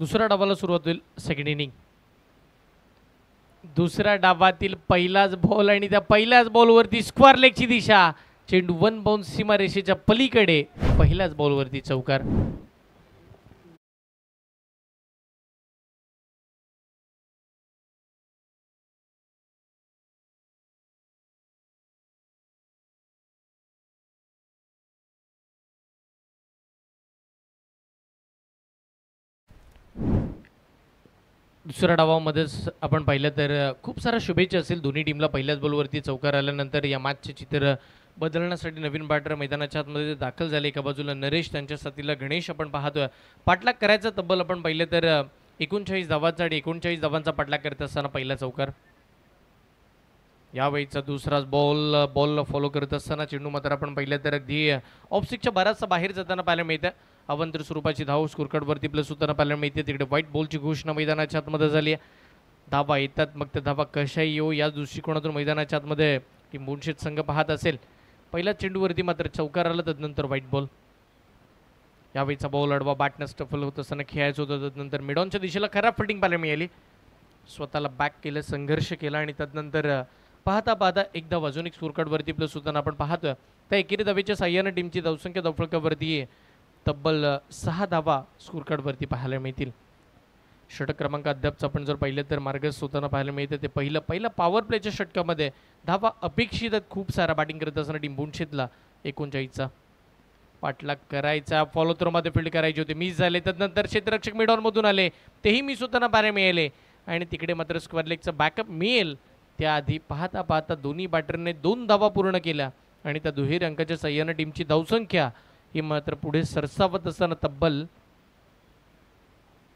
दुसऱ्या डावाला सुरुवात होईल सेकंड इनिंग. दुसऱ्या डावातील पहिलाच बॉल आणि त्या पहिल्याच बॉलवरती स्क्वेअर लेगची दिशा. चेंडू वन बाउंस सीमारेषेच्या पलीकडे. पहिल्याच बॉलवरती चौकार. दुसऱ्या डावामध्येच आपण पाहिलं तर खूप साऱ्या शुभेच्छा असेल दोन्ही टीमला. पहिल्याच बॉलवरती चौकार आल्यानंतर या मॅचचे चित्र बदलण्यासाठी नवीन बॅटर मैदानाच्या आतमध्ये दाखल झाले. एका बाजूला नरेश, त्यांच्या साथीला गणेश आपण पाहतोय. पाठलाग करायचा तब्बल आपण पाहिलं तर 39 धावांचा आणि 39 धावांचा पाठलाग करत असताना पहिला चौकार. यावेळीचा दुसराच बॉल फॉलो करत असताना चेंडू मात्र आपण पाहिलं तर अगदी ऑफस्टिकच्या बराचसा बाहेर जाताना पाहायला मिळतं. अवंतर स्वरूपाची धाव स्कोरकार्डवरती प्लस होताना पाहायला मिळते. तिकडे व्हाईट बॉलची घोषणा मैदानाच्या आतमध्ये झाली आहे. धावा येतात, मग त्या धावा कशाही येऊ या दृष्टिकोनातून मैदानाच्या आतमध्ये टीम मुंशीत संघ पाहत असेल. पहिल्या चेंडूवरती मात्र चौकार आला, तदनंतर व्हाईट बॉल. यावेळीचा बॉल अडवा बॅटनं स्टफल होत असताना खेळायचं होतं. तदनंतर मिडॉनच्या दिशेला खराब फिल्डिंग पाहायला मिळाली. स्वतःला बॅक केलं, संघर्ष केला आणि तदनंतर पाहता पाहता एकदा अजून एक स्कोरकार्डवरती प्लस होताना आपण पाहतोय. त्या एकेरी धावेच्या साह्यानं टीमची धावसंख्या धावफलकावरती तब्बल 6 धावा स्कोरकार्डवरती पाहायला मिळतील. षटक क्रमांक अद्यापचं आपण जर पाहिलं तर मार्गस्थ होताना पाहायला मिळतं. ते पहिल्या पॉवर प्लेच्या षटकामध्ये धावा अपेक्षित आहेत खूप सारा. बॅटिंग करत असताना टीम मुंशीतला 39चा पाठलाग करायचा. फॉलो थ्रोमध्ये फील्ड करायची होती, मिस झाले. तदनंतर क्षेत्ररक्षक मिडॉनमधून आले, तेही मिस होताना पाहायला मिळाले. आणि तिकडे मात्र स्क्वेअर लेगचा बॅकअप मिळेल त्याआधी पाहता पाहता दोन्ही बॅटरने 2 धावा पूर्ण केल्या. आणि त्या दुहेरी अंकाच्या साह्यानं टीमची धावसंख्या ही मात्र पुढे सरसावत असताना तब्बल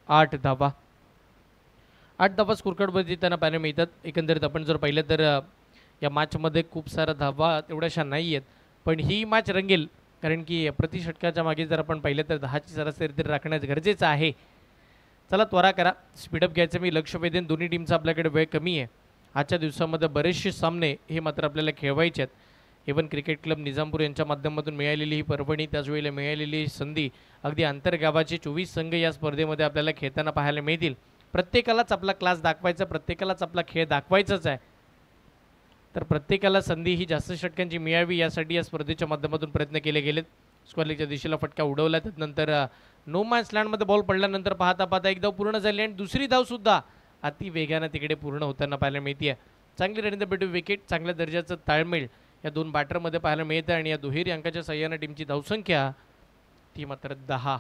8 धावा. 8 धावा स्कोरकार्डवरती त्यांना पाहायला मिळतात. एकंदरीत आपण जर पाहिलं तर या मॅचमध्ये खूप साऱ्या धावा तेवढ्याशा नाही आहेत, पण ही मॅच रंगेल. कारण की प्रति षटकाच्या मागे जर आपण पाहिलं तर 10ची सरासरी तरी राखण्यास गरजेचं आहे. चला त्वरा करा, स्पीडअप घ्यायचं मी लक्ष वेधेन. दोन्ही टीमचा आपल्याकडे वेळ कमी आहे. आजच्या दिवसामध्ये बरेचसे सामने हे मात्र आपल्याला खेळवायचे आहेत. एवन क्रिकेट क्लब निजामपूर यांच्या माध्यमातून मिळालेली ही पर्वणी, त्याच वेळेला मिळालेली संधी, अगदी आंतरगावाचे 24 संघ या स्पर्धेमध्ये आपल्याला खेळताना पाहायला मिळतील. प्रत्येकालाच आपला क्लास दाखवायचा, प्रत्येकालाच आपला खेळ दाखवायचाच आहे. तर प्रत्येकाला संधी ही जास्त षटकांची मिळावी यासाठी या स्पर्धेच्या माध्यमातून प्रयत्न केले गेलेत. स्क्वेअरलेगच्या दिशेला फटका उडवला, त्यानंतर नो मॅच लँडमध्ये बॉल पडल्यानंतर पाहता पाहता एक धाव पूर्ण झाली आणि दुसरी धावसुद्धा अति वेगानं तिकडे पूर्ण होताना पाहायला मिळते. चांगली रनिंग द बेटू विकेट, चांगल्या दर्जाचं ताळमेळ या दोन बॅटरमध्ये पाहायला मिळतं. आणि या दुहेरी अंकाच्या साह्यानं टीमची धावसंख्या ती मात्र 10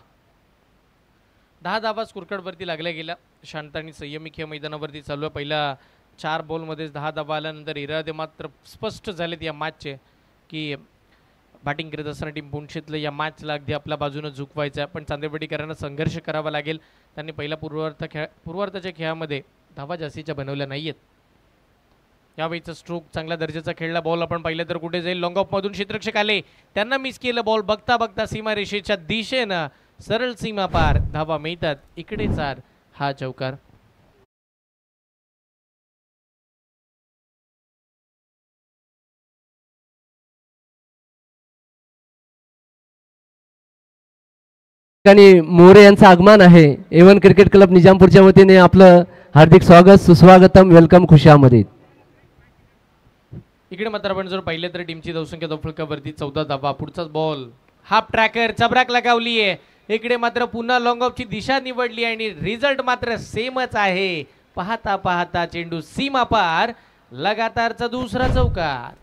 धावा स्कोरकार्डवरती लागल्या गेल्या. शांत आणि संयमी खेळ मैदानावरती चालू आहे. पहिल्या 4 बॉलमध्येच 10 धावा आल्यानंतर इरादे मात्र स्पष्ट झालेत या मॅचचे की बॅटिंग करत असताना टीम मुंशीतलं या मॅचला अगदी आपल्या बाजूनं झुकवायचं आहे. पण चांदेवाडीकरांना संघर्ष करावा लागेल. त्यांनी पहिल्या पूर्वार्धाच्या खेळामध्ये धावा जास्तीच्या बनवल्या नाही आहेत. यावेळीचा स्ट्रोक चांगल्या दर्जाचा खेळला. बॉल आपण पाहिलं तर कुठे जाईल, लॉंग ऑफमधून क्षेत्ररक्षक आले, त्यांना मिस केलं. बॉल बघता बघता सीमारेषेच्या दिशेनं सरळ सीमा पार धावा मिळतात. इकडे 4 हा चौकार. आणि मोरे यांचं आगमन आहे. एवन क्रिकेट क्लब निजामपूरच्या वतीने आपलं हार्दिक स्वागत, सुस्वागतम, वेलकम खुशामध्ये. इकडे मात्र आपण जर पाहिलं तर टीमची धावसंख्या धावफलकावरती 14 धावा. पुढचाच बॉल हाफ ट्रॅकर चबराक लगावली आहे. इकडे मात्र पुन्हा लॉंग ऑफची दिशा निवडली आणि रिझल्ट मात्र सेमच आहे. पाहता पाहता चेंडू सीमा पार, लगातारचा दुसरा चौकार.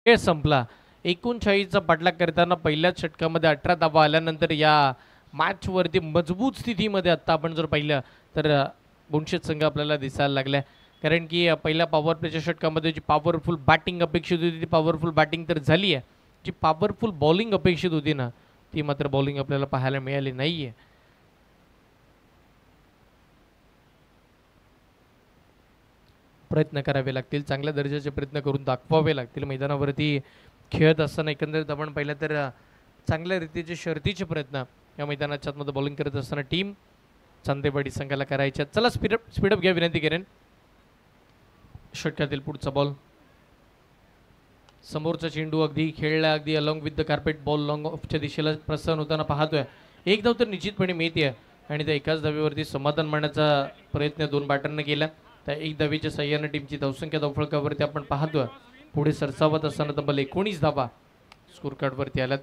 खेळ संपला. 39चा पाठलाग करताना पहिल्याच षटकामध्ये 18 धावा आल्यानंतर या मॅचवरती मजबूत स्थितीमध्ये आत्ता आपण जर पाहिलं तर मुंशीत संघ आपल्याला दिसायला लागला. कारण की पहिल्या पॉवर प्लेच्या षटकामध्ये जी पॉवरफुल बॅटिंग अपेक्षित होती ती पॉवरफुल बॅटिंग तर झाली आहे. जी पॉवरफुल बॉलिंग अपेक्षित होती ना ती मात्र बॉलिंग आपल्याला पाहायला मिळाली नाही आहे. प्रयत्न करावे लागतील, चांगल्या दर्जाचे प्रयत्न करून दाखवावे लागतील. मैदानावरती खेळत असताना एकंदरीत आपण पाहिलं तर चांगल्या रीतीचे शर्तीचे प्रयत्न या मैदानाच्या आतमध्ये बॉलिंग करत असताना टीम चांदेवाडी संघाला करायच्या. चला स्पीडअप घ्या विनंती करेन. षटकातील पुढचा बॉल, समोरचा चेंडू अगदी खेळला, अगदी along with the carpet ball long ऑफच्या दिशेला प्रस्थान होताना पाहतोय. एक धाव तर निश्चितपणे मिळते आणि त्या एकाच धावेवरती समाधान मानण्याचा प्रयत्न दोन बॅटरने केला. त्या एक धावेच्या सहाय्याने टीमची धावसंख्या धावफलकावरती आपण पाहतोय पुढे सरसावत असताना तब्बल 19 धावा स्कोर कार्डवरती आल्यात.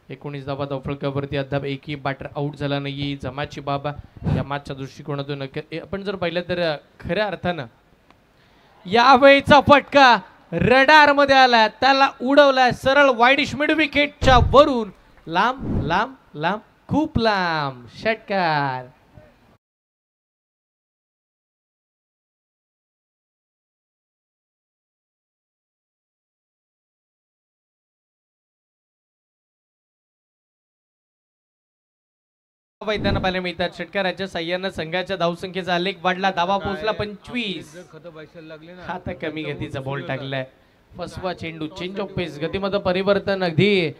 19 धावा धावफलकावरती अद्याप एकही बॅटर आऊट झाला नाही. जमाची बाबा या मॅचच्या दृष्टिकोनातून आपण जर पाहिलं तर खऱ्या अर्थानं यावेळीचा फटका रडार मध्ये आला, त्याला उडवलाय सरळ वाईडिश मिड विकेटच्या वरून लांब लांब लांब खूप लांब षटकार. मैदाना पाहायला मिळतात. षटकाराच्या साह्यानं संघाच्या धावसंख्येचा आलेख वाढला, धावा पोहोचला 25. आता कमी गतीचा बॉल टाकलाय, फसवा चेंडू, चेंज ऑफ पेस, गतीमध्ये परिवर्तन. अगदी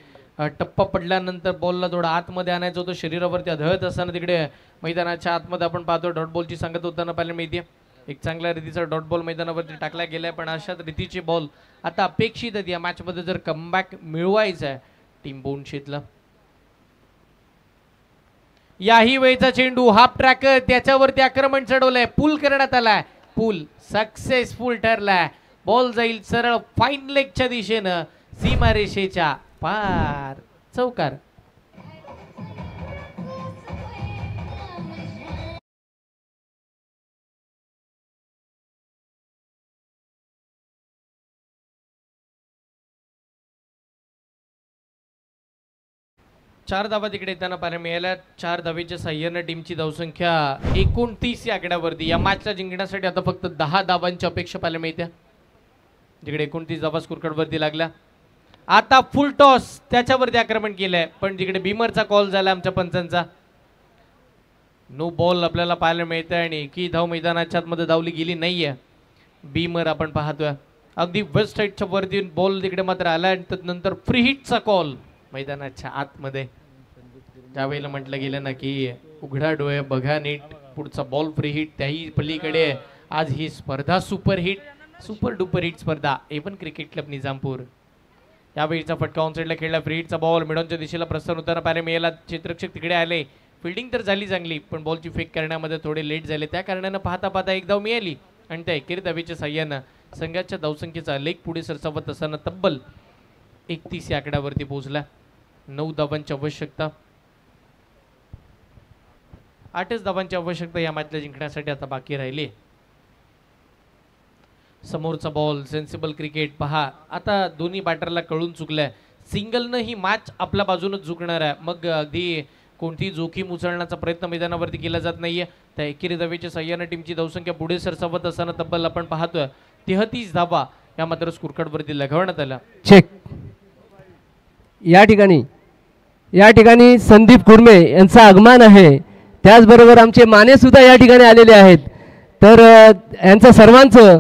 टप्पा पडल्यानंतर बॉलला थोडा आतमध्ये आणायचं होतं, शरीरावरती आदळत असताना तिकडे मैदानाच्या आतमध्ये आपण पाहतो डॉट बॉलची सांगत होताना पाहायला मिळते. एक चांगल्या रीतीचा डॉट बॉल मैदानावरती टाकला गेलाय, पण अशाच रीतीचे बॉल आता अपेक्षित आहेत या मॅच मध्ये जर कमबॅक मिळवायचा आहे टीम बोनशेतला. याही वेळचा चेंडू हाफ ट्रॅक, त्याच्यावरती आक्रमण चढवलंय, पूल करण्यात आलाय, पूल सक्सेसफुल ठरलाय. बॉल जाईल सरळ फाईन लेगच्या दिशेनं सीमारेषेच्या पार, चौकार. चार धावा तिकडे येताना पाहायला मिळाल्या. 4 धावेच्या साह्यानं टीमची धावसंख्या 29 या आकड्यावरती. या मॅचला जिंकण्यासाठी आता फक्त 10 धावांची अपेक्षा पाहायला मिळते. जिकडे 29 धावा स्कोर कार्डवरती लागल्या. आता फुल टॉस, त्याच्यावरती आक्रमण केलंय, पण जिकडे बीमरचा कॉल झाला आमच्या पंचांचा, नो बॉल आपल्याला पाहायला मिळतंय आणि एकही धाव मैदानाच्या आतमध्ये धावली गेली नाहीये. बीमर आपण पाहतोय अगदी वेस्ट साईडच्या वरती बॉल तिकडे मात्र आला आणि नंतर फ्री हिटचा कॉल मैदानाच्या आतमध्ये. त्यावेळेला म्हटलं गेलं ना की उघडा डोळे बघा नीट, पुढचा बॉल फ्री हिट, त्याही पलीकडे आज ही स्पर्धा super hit, super duper hit स्पर्धा एवन क्रिकेट क्लब निजामपूर. यावेळीचा फटका ऑन साईडला खेळला, फ्री हिटचा बॉल मिडॉनच्या दिशेला प्रस्थान होताना पाहायला मिळाला. क्षेत्ररक्षक तिकडे आले, फिल्डिंग तर झाली चांगली, पण बॉलची फेक करण्यामध्ये थोडे लेट झाले, त्या कारणानं पाहता पाहता एक धाव मिळाली आणि त्या एकेरी धावेच्या साह्यानं संघाच्या धावसंख्येचा लेख पुढे सरसावत असताना तब्बल 31 या आकड्यावरती पोहोचला. 9 धावांची आवश्यकता, 8च धावांची आवश्यकता या मॅचला जिंकण्यासाठी आता बाकी राहिली. समोरचा बॉल सेन्सिबल क्रिकेट पहा, आता दोन्ही बॅटरला कळून चुकलंय, सिंगलनं ही मॅच आपल्या बाजूनच झुकणार आहे, मग अगदी कोणती जोखीम उचलण्याचा प्रयत्न मैदानावरती केला जात नाहीये. त्या एकेरी धावेच्या साह्यानं टीमची धावसंख्या पुढे सरसावत असताना तब्बल आपण पाहतोय 33 धावा या मात्र स्कोर कार्डवरती लगावण्यात आला. चेक. या ठिकाणी संदीप कुर्मे यांचा आगमन आहे, त्याचबरोबर आमचे माने सुद्धा या ठिकाणी आलेले आहेत. तर यांचं सर्वांचं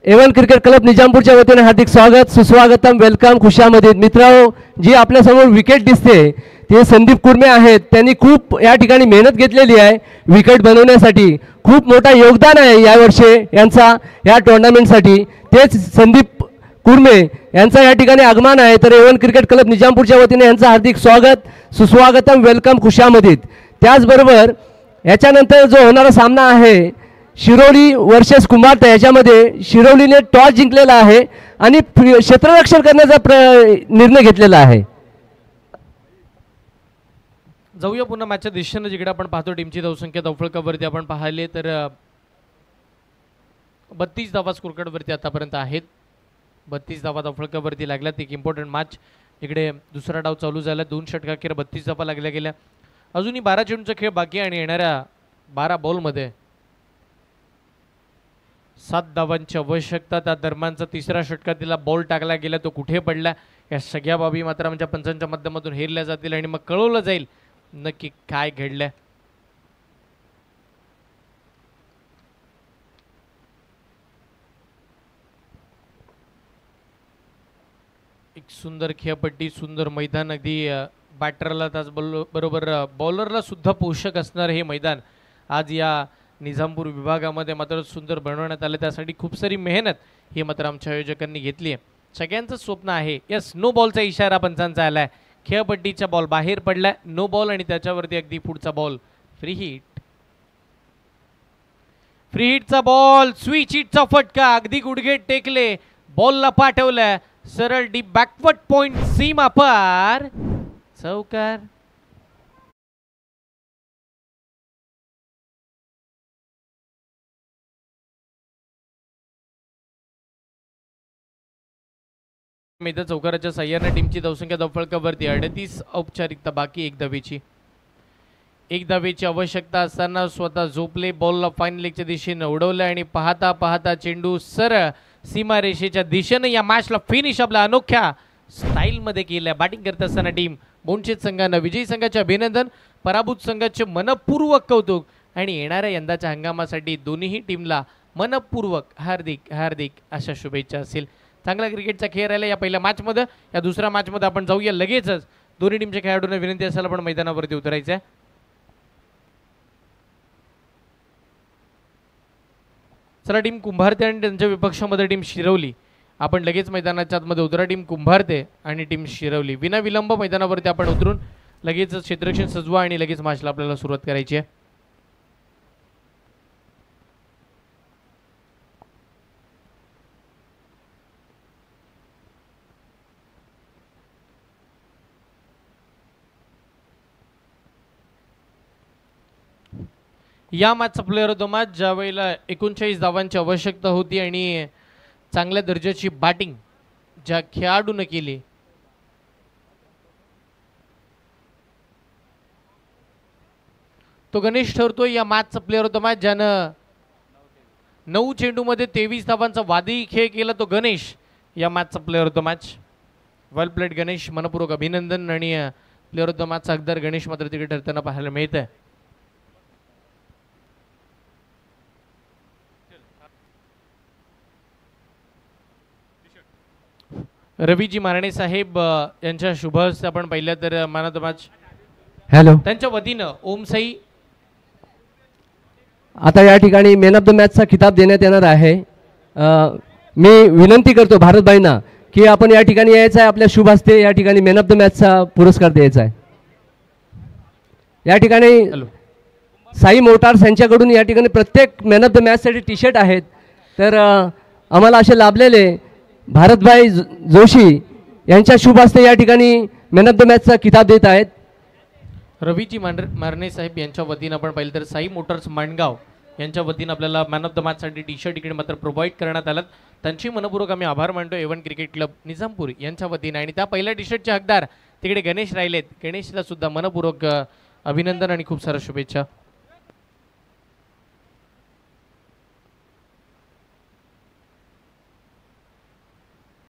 एवन क्रिकेट क्लब निजामपूरच्या वतीने हार्दिक स्वागत, सुस्वागतम, वेलकम, खुशामदीद. मित्रांनो, जी आपल्यासमोर विकेट दिसते ते संदीप कुर्मे आहेत. त्यांनी खूप या ठिकाणी मेहनत घेतलेली आहे विकेट बनवण्यासाठी, खूप मोठा योगदान आहे यावर्षी यांचा या टुर्नामेंटसाठी. तेच संदीप कुर्मे यांचा या ठिकाणी आगमन आहे. तर एवन क्रिकेट क्लब निजामपूरच्या वतीने यांचं हार्दिक स्वागत, सुस्वागतम, वेलकम, खुशामदीद. त्याचबरोबर याच्यानंतर जो होणारा सामना आहे शिरोली वर्सेस कुंभारता, याच्यामध्ये शिरोलीने टॉस जिंकलेला आहे आणि क्षेत्ररक्षण करण्याचा निर्णय घेतलेला आहे. जाऊया पुन्हा मॅचच्या दिशेनं, जिकडे आपण पाहतो टीमची धावसंख्या धावफलकावरती आपण पाहिले तर 32 धावा स्कोर कार्डवरती आतापर्यंत आहेत. 32 धावा धावफलकावरती लागल्यात. एक इम्पॉर्टंट मॅच, इकडे दुसरा डाव चालू झाला, 2 षटकाखेर 32 धावा लागल्या गेल्या. अजूनही 12 चेंडूचा खेळ बाकी आणि येणाऱ्या 12 बॉलमध्ये 7 धावांची आवश्यकता. त्या दरम्यानचा तिसरा षटकातला बॉल टाकला गेला, तो कुठे पडला, या सगळ्या बाबी मात्र आमच्या पंचांच्या माध्यमातून हेरल्या जातील आणि मग कळवलं जाईल नक्की काय घडलंय. सुंदर खेळपट्टी, सुंदर मैदान, अगदी बॅटरला बरोबर बॉलरला सुद्धा पोषक असणार हे मैदान आज या निजामपूर विभागामध्ये मात्र सुंदर बनवण्यात आलं. त्यासाठी खूप सारी मेहनत ही मात्र आमच्या आयोजकांनी घेतली आहे. सगळ्यांचं स्वप्न आहे. यस, नो बॉलचा इशारा पंचांचा आलाय. खेळपट्टीचा बॉल बाहेर पडलाय, नो बॉल, आणि त्याच्यावरती अगदी पुढचा बॉल फ्री हिट. फ्री हिटचा बॉल, स्विच हिटचा फटका, अगदी गुडघे टेकले, बॉलला पाठवलाय सरळ डीप बॅकवर्ड पॉइंट, सीमा पार, चौकार. इथं चौकाराच्या साह्याने टीमची धावसंख्या धावफलकावरती 38 औपचारिकता बाकी एक धावेची आवश्यकता असताना स्वतः झोपले, बॉलला फाईन लेगच्या दिशेने उडवलं आणि पाहता पाहता चेंडू सरळ सीमारेषेच्या दिशेने या मॅचला फिनिश आपल्या अनोख्या स्टाईलमध्ये केल्या. बॅटिंग करत असताना टीम बोनशेत संघानं विजयी संघाचे अभिनंदन, पराभूत संघाचे मनपूर्वक कौतुक आणि येणाऱ्या यंदाच्या हंगामासाठी दोन्ही टीमला मनपूर्वक हार्दिक हार्दिक अशा शुभेच्छा असतील. चांगला क्रिकेटचा खेळ राहिला या पहिल्या मॅचमध्ये. या दुसऱ्या मॅचमध्ये आपण जाऊया लगेचच. दोन्ही टीमच्या खेळाडूंना विनंती असायला पण मैदानावरती उतरायचं आहे. चला, टीम कुंभारते आणि त्यांच्या विपक्षामध्ये टीम शिरवली. आपण लगेच मैदानाच्या आतमध्ये उतरा. टीम कुंभारते आणि टीम शिरवली. विना विलंब मैदानावरती आपण उतरून लगेच क्षेत्ररक्षण सजवा आणि लगेच मॅचला आपल्याला सुरुवात करायची आहे. या मॅचचा प्लेअर ऑफ द मॅच, ज्या वेळेला 39 धावांची आवश्यकता होती आणि चांगल्या दर्जाची बॅटिंग ज्या खेळाडूने केली, तो गणेश ठरतोय या मॅचचा प्लेअर ऑफ द मॅच. ज्यानं 9 चेंडूमध्ये 23 धावांचा वादळी खेळ केला, तो गणेश या मॅचचा player of the match. Well played Ganesh, मनपूर्वक अभिनंदन. आणि प्लेअर ऑफ द मॅचचा हकदार गणेश मात्र तिकडे ठरताना पाहायला मिळत आहे. रवीजी मारणे साहेब यांच्या शुभ हस्ते आपण पाहिलं तर man of the match hello त्यांच्या वतीनं ओम साई. आता या ठिकाणी मॅन ऑफ द मॅचचा खिताब देण्यात येणार आहे. मी विनंती करतो भारतभाईंना की आपण या ठिकाणी यायचं आहे, आपल्या शुभ हस्ते या ठिकाणी मॅन ऑफ द मॅचचा पुरस्कार द्यायचा आहे. या ठिकाणी साई मोटार्स यांच्याकडून या ठिकाणी प्रत्येक मॅन ऑफ द मॅचसाठी टी शर्ट आहेत. तर आम्हाला असे लाभलेले भारतभाई जोशी यांच्या शुभ हस्ते या ठिकाणी मॅन ऑफ द मॅचचा किताब देत आहेत. रवीजी मारणे साहेब यांच्या वतीनं आपण पाहिलं तर साई मोटर्स माणगाव यांच्या वतीनं आपल्याला मॅन ऑफ द मॅचसाठी टी शर्ट इकडे मात्र प्रोव्हाइड करण्यात आलं. त्यांची मनपूर्वक आम्ही आभार मानतो A1 क्रिकेट क्लब निजामपूर यांच्या वतीनं. आणि त्या पहिल्या टी शर्टचे हकदार तिकडे गणेश राहिलेत. गणेशला सुद्धा मनपूर्वक अभिनंदन आणि खूप साऱ्या शुभेच्छा.